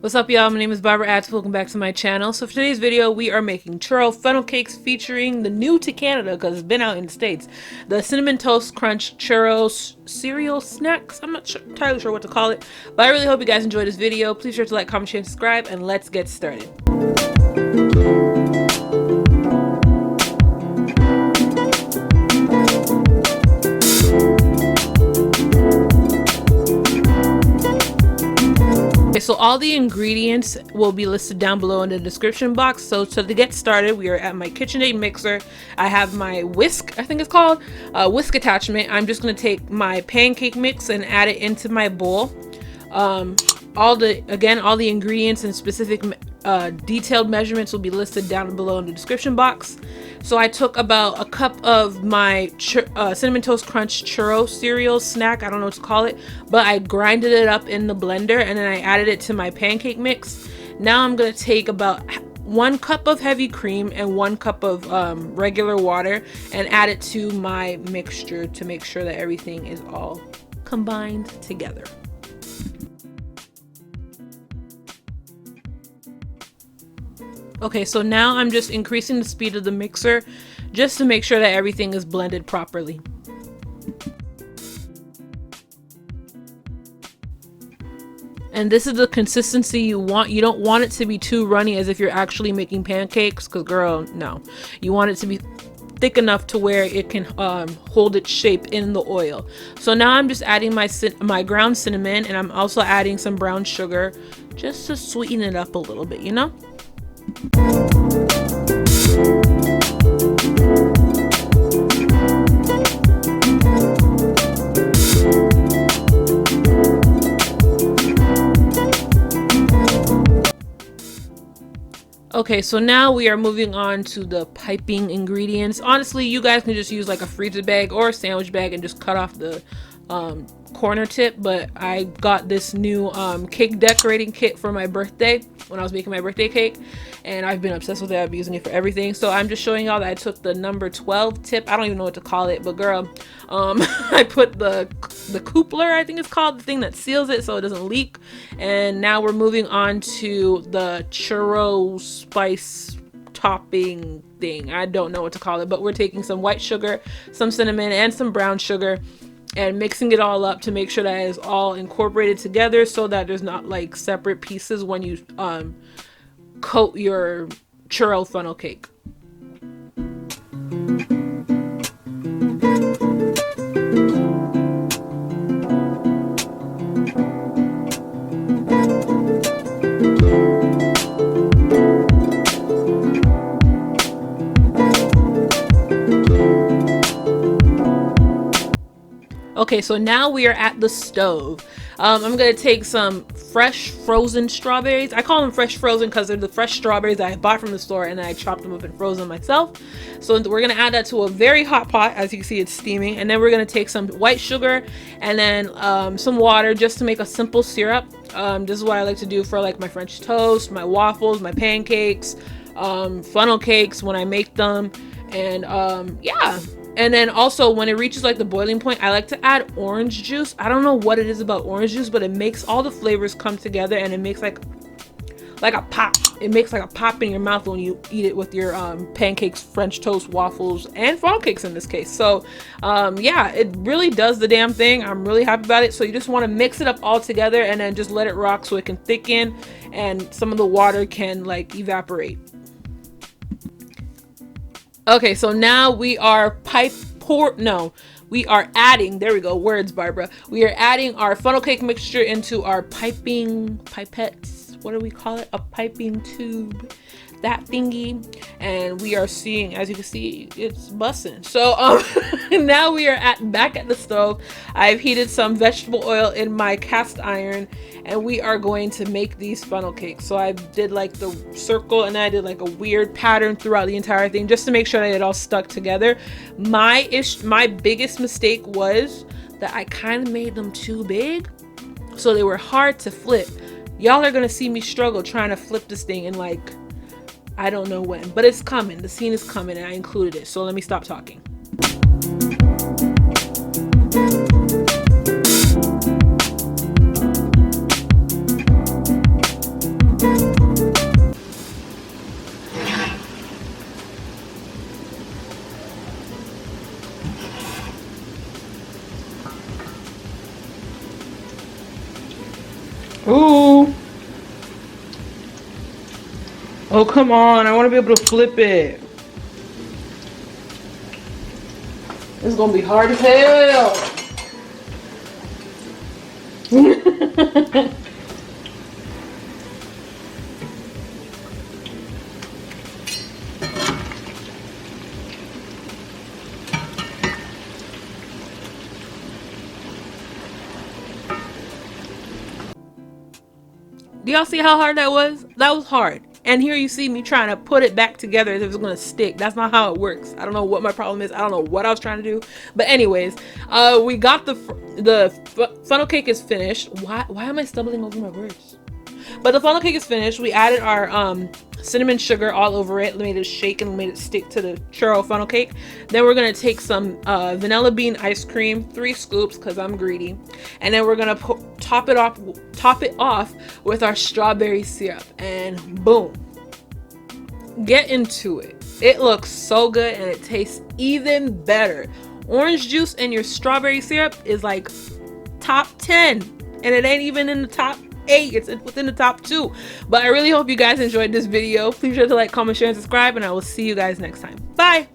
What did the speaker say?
What's up, y'all? My name is Barbara Atewe. Welcome back to my channel. So for today's video, we are making churro funnel cakes featuring the new to Canada because it's been out in the States, the Cinnamon Toast Crunch Churros cereal snacks. I'm not entirely sure what to call it, but I really hope you guys enjoyed this video. Please be sure to like, comment, share, and subscribe, and let's get started. So all the ingredients will be listed down below in the description box. So to get started, we are at my KitchenAid mixer. I have my whisk, I think it's called, whisk attachment. I'm just going to take my pancake mix and add it into my bowl. All the ingredients and specific detailed measurements will be listed down below in the description box. So I took about a cup of my Cinnamon Toast Crunch churro cereal snack, I don't know what to call it, but I grinded it up in the blender and then I added it to my pancake mix. Now I'm going to take about 1 cup of heavy cream and 1 cup of regular water and add it to my mixture to make sure that everything is all combined together. Okay, so now I'm just increasing the speed of the mixer just to make sure that everything is blended properly. And this is the consistency you want. You don't want it to be too runny as if you're actually making pancakes, because girl, no. You want it to be thick enough to where it can hold its shape in the oil. So now I'm just adding my ground cinnamon, and I'm also adding some brown sugar just to sweeten it up a little bit, you know? Okay, so now we are moving on to the piping ingredients. Honestly, you guys can just use like a freezer bag or a sandwich bag and just cut off the corner tip, but I got this new cake decorating kit for my birthday when I was making my birthday cake, and I've been obsessed with it. I've been using it for everything. So I'm just showing y'all that I took the number 12 tip. I don't even know what to call it, but girl, I put the coupler, I think it's called, the thing that seals it so it doesn't leak. And now we're moving on to the churro spice topping thing. I don't know what to call it, but we're taking some white sugar, some cinnamon, and some brown sugar and mixing it all up to make sure that it is all incorporated together so that there's not like separate pieces when you coat your churro funnel cake. Okay, so now we are at the stove. I'm gonna take some fresh frozen strawberries. I call them fresh frozen because they're the fresh strawberries that I bought from the store and then I chopped them up and froze them myself. So we're gonna add that to a very hot pot. As you can see, it's steaming. And then we're gonna take some white sugar and then some water just to make a simple syrup. This is what I like to do for like my French toast, my waffles, my pancakes, funnel cakes when I make them. And yeah. And then also when it reaches like the boiling point, I like to add orange juice. I don't know what it is about orange juice, but it makes all the flavors come together and it makes like a pop. It makes like a pop in your mouth when you eat it with your pancakes, French toast, waffles, and funnel cakes in this case. So yeah, it really does the damn thing. I'm really happy about it. So you just want to mix it up all together and then just let it rock so it can thicken and some of the water can like evaporate. Okay, so now we are we are adding, there we go, words, Barbara. We are adding our funnel cake mixture into our piping pipettes. What do we call it? A piping tube, that thingy. And we are seeing, as you can see, it's busting. So now we are back at the stove. I've heated some vegetable oil in my cast iron and we are going to make these funnel cakes. So I did like the circle and then I did like a weird pattern throughout the entire thing just to make sure that it all stuck together. My biggest mistake was that I kind of made them too big, so they were hard to flip. Y'all are gonna see me struggle trying to flip this thing in like, I don't know when, but it's coming. The scene is coming and I included it. So let me stop talking. Oh, come on. I want to be able to flip it. It's going to be hard as hell. Do y'all see how hard that was? That was hard. And here you see me trying to put it back together as if it's gonna stick. That's not how it works. I don't know what my problem is. I don't know what I was trying to do. But anyways, we got the funnel cake is finished. Why am I stumbling over my words? But the funnel cake is finished. We added our cinnamon sugar all over it, made it shake and made it stick to the churro funnel cake. Then we're gonna take some vanilla bean ice cream, 3 scoops because I'm greedy, and then we're gonna top it off with our strawberry syrup, and boom, get into it. It looks so good and it tastes even better. Orange juice and your strawberry syrup is like top 10, and it ain't even in the top 8. It's within the top 2. But I really hope you guys enjoyed this video. Please sure to like, comment, share, and subscribe, and I will see you guys next time. Bye.